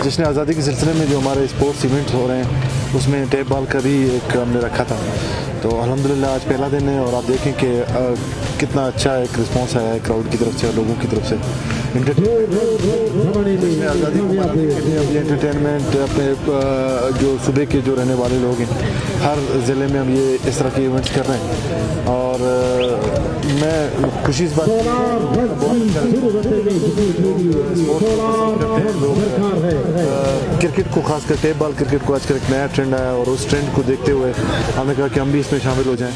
जश्न आज़ादी के सिलसिले में जो हमारे स्पोर्ट्स इवेंट्स हो रहे हैं उसमें टेप बॉल का भी एक हमने रखा था। तो अल्हम्दुलिल्लाह आज पहला दिन है और आप देखें कि कितना अच्छा एक रिस्पांस आया है क्राउड की तरफ से और लोगों की तरफ से। आज़ादी को मनाने के लिए अब ये एंटरटेनमेंट अपने जो सूबे के जो रहने वाले लोग हैं हर ज़िले में हम ये इस तरह के इवेंट्स कर रहे हैं और मैं खुशी इस बात क्रिकेट को खासकर टेप बॉल क्रिकेट को आजकल एक नया ट्रेंड आया और उस ट्रेंड को देखते हुए हमने कहा कि हम भी इसमें शामिल हो जाएं।